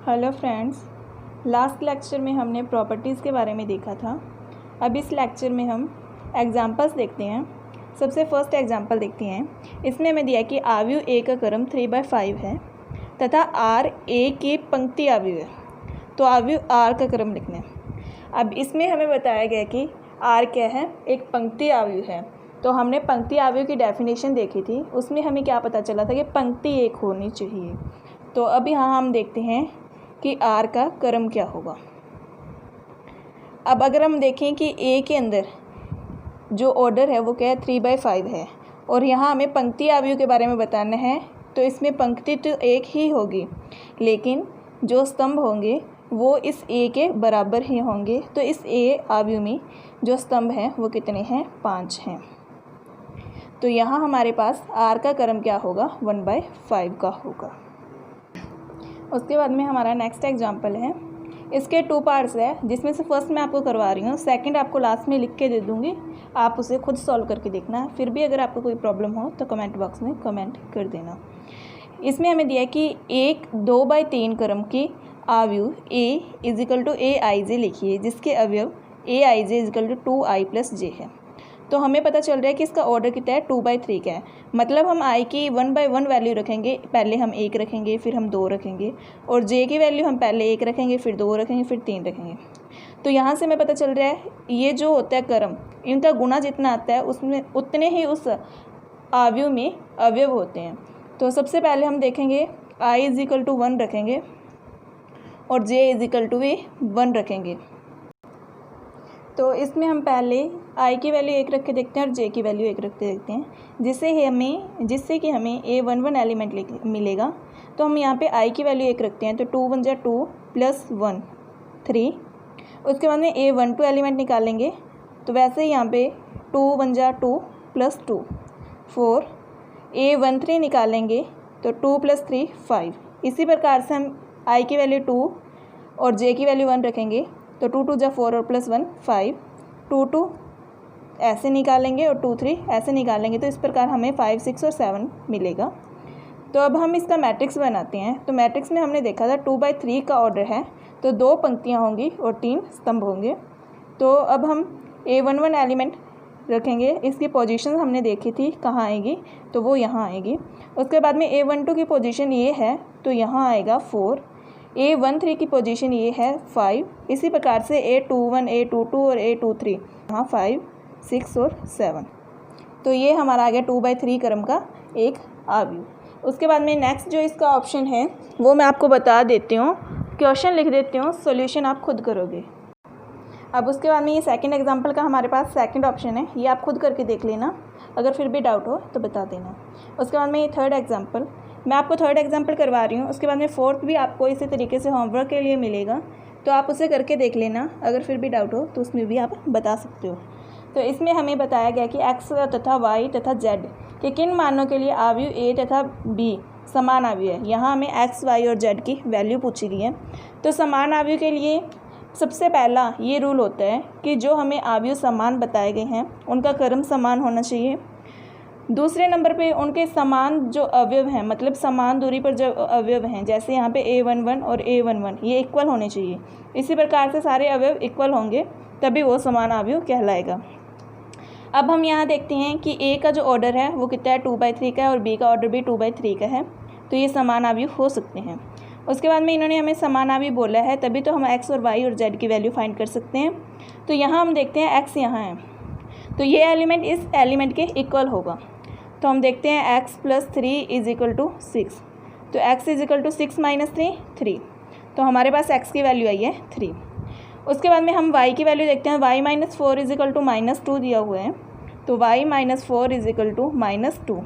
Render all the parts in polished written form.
Hello friends, last lecture में हमने properties के बारे में देखा था। अब इस लेक्चर में हम एग्जांपल्स देखते हैं। सबसे फर्स्ट एग्जांपल देखते हैं। इसमें हमें दिया कि आव्यूह ए का क्रम 3/5 है तथा आर ए की पंक्ति आव्यूह है, तो आव्यूह आर का क्रम लिखना है। अब इसमें हमें बताया गया कि आर क्या है, एक पंक्ति आव्यूह है। तो हमने पंक्ति आव्यूह की डेफिनेशन देखी थी, उसमें हमें क्या पता चला था कि पंक्ति एक होनी चाहिए। तो अब यहाँ हम देखते हैं कि आर का क्रम क्या होगा। अब अगर हम देखें कि ए के अंदर जो ऑर्डर है वो क्या है, 3/5 है, और यहाँ हमें पंक्ति आव्यूह के बारे में बताना है, तो इसमें पंक्ति तो एक ही होगी, लेकिन जो स्तंभ होंगे वो इस ए के बराबर ही होंगे। तो इस ए आव्यूह में जो स्तंभ हैं वो कितने हैं, 5 हैं। तो यहाँ हमारे पास आर का क्रम क्या होगा, 1/5 का होगा। उसके बाद में हमारा नेक्स्ट एग्जांपल है। इसके 2 पार्ट्स है, जिसमें से फर्स्ट मैं आपको करवा रही हूँ, सेकंड आपको लास्ट में लिख के दे दूँगी, आप उसे खुद सॉल्व करके देखना है। फिर भी अगर आपको कोई प्रॉब्लम हो तो कमेंट बॉक्स में कमेंट कर देना। इसमें हमें दिया कि एक 2/3 क्रम की आव्यूह ए इजिकल टू ए आई जे लिखिए, जिसके अवयव A I J equal to 2i + j है। तो हमें पता चल रहा है कि इसका ऑर्डर कितना है, 2/3 का है। मतलब हम i की 1/1 वैल्यू रखेंगे, पहले हम 1 रखेंगे, फिर हम 2 रखेंगे, और j की वैल्यू हम पहले 1 रखेंगे, फिर 2 रखेंगे, फिर 3 रखेंगे। तो यहाँ से हमें पता चल रहा है ये जो होता है क्रम, इनका गुणा जितना आता है उसमें उतने ही उस आव्यूह में अवयव होते हैं। तो सबसे पहले हम देखेंगे i इजिकल टू 1 रखेंगे और j इजिकल टू भी 1 रखेंगे। तो इसमें हम पहले i की वैल्यू 1 रख के देखते हैं और j की वैल्यू 1 रख के देखते हैं, जिससे कि हमें a11 एलिमेंट मिलेगा। तो हम यहाँ पे i की वैल्यू 1 रखते हैं, तो 2 × 1 = 2 + 1 3। उसके बाद में a12 एलिमेंट निकालेंगे, तो वैसे ही यहाँ पे 2 × 1 = 2 + 2 4। a13 निकालेंगे तो 2 + 3 5। इसी प्रकार से हम i की वैल्यू 2 और j की वैल्यू 1 रखेंगे, तो 2 × 2 = 4 और +1 5। 2 2 ऐसे निकालेंगे और 2 3 ऐसे निकालेंगे, तो इस प्रकार हमें 5 6 और 7 मिलेगा। तो अब हम इसका मैट्रिक्स बनाते हैं। तो मैट्रिक्स में हमने देखा था 2/3 का ऑर्डर है, तो 2 पंक्तियां होंगी और 3 स्तंभ होंगे। तो अब हम a11 एलिमेंट रखेंगे, इसकी पोजीशन हमने देखी थी कहाँ आएगी, तो वो यहाँ आएगी। उसके बाद में a12 की पोजीशन ये है, तो यहाँ आएगा 4। a13 की पोजीशन ये है 5। इसी प्रकार से a21 a22 और a23 यहाँ 5 6 और 7। तो ये हमारा आ गया 2/3 क्रम का एक आव्यूह। उसके बाद में नेक्स्ट जो इसका ऑप्शन है वो मैं आपको बता देती हूँ, क्वेश्चन लिख देती हूँ, सॉल्यूशन आप खुद करोगे। अब उसके बाद में ये सेकंड एग्जांपल का हमारे पास सेकंड ऑप्शन है, ये आप खुद करके देख लेना, अगर फिर भी डाउट हो तो बता देना। उसके बाद में ये थर्ड एग्जांपल, मैं आपको थर्ड एग्जांपल करवा रही हूँ। उसके बाद में फोर्थ भी आपको इसी तरीके से होमवर्क के लिए मिलेगा, तो आप उसे करके देख लेना, अगर फिर भी डाउट हो तो उसमें भी आप बता सकते हो। तो इसमें हमें बताया गया कि x तथा y तथा z के किन मानों के लिए आव्यूह a तथा b समान आव्यूह है। यहाँ हमें x, y और z की वैल्यू पूछी गई है। तो समान आव्यूह के लिए सबसे पहला ये रूल होता है कि जो हमें आव्यूह समान बताए गए हैं उनका क्रम समान होना चाहिए। दूसरे नंबर पे उनके समान जो अवयव हैं, मतलब समान दूरी पर जो अवयव हैं, जैसे यहाँ पे a11 और a11 ये इक्वल होने चाहिए। इसी प्रकार से सारे अवयव इक्वल होंगे तभी वो समान आव्यूह कहलाएगा। अब हम यहाँ देखते हैं कि a का जो ऑर्डर है वो कितना है, 2/3 का है, और b का ऑर्डर भी 2/3 का है, तो ये समान आव्यूह हो सकते हैं। उसके बाद में इन्होंने हमें समान आव्यूह बोला है, तभी तो हम x और y और z की वैल्यू फाइंड कर सकते हैं। तो यहाँ हम देखते हैं x यहाँ है, तो ये एलिमेंट इस एलिमेंट के इक्वल होगा। तो हम देखते हैं x + 3 = 6। तो x = 6 - 3 3, तो हमारे पास x की वैल्यू आई है 3। उसके बाद में हम y की वैल्यू देखते हैं। y - 4 = -2 दिया हुआ है, तो y - 4 = -2।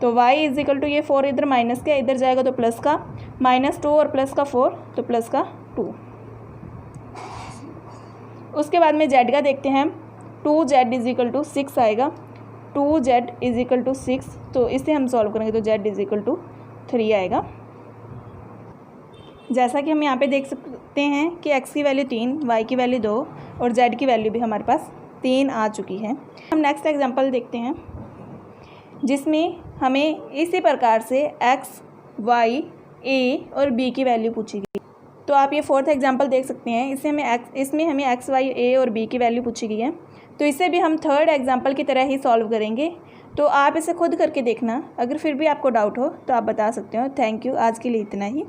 तो y = ये 4 इधर माइनस का इधर जाएगा तो प्लस का, -2 और प्लस का 4 तो प्लस का 2। उसके बाद में z का देखते हैं। 2z = 6 आएगा, 2z = 6, तो इसे हम सॉल्व करेंगे तो z = 3 आएगा। जैसा कि हम यहाँ पे देख सकते हैं कि x की वैल्यू 3, y की वैल्यू 2 और z की वैल्यू भी हमारे पास 3 आ चुकी है। हम नेक्स्ट एग्जांपल देखते हैं, जिसमें हमें इसी प्रकार से x, y, a और b की वैल्यू पूछी गई। तो आप ये फोर्थ एग्जांपल देख सकते हैं। इसमें हमें एक्स वाई ए और बी की वैल्यू पूछी गई है, तो इसे भी हम थर्ड एग्जांपल की तरह ही सॉल्व करेंगे। तो आप इसे खुद करके देखना, अगर फिर भी आपको डाउट हो तो आप बता सकते हो। थैंक यू, आज के लिए इतना ही।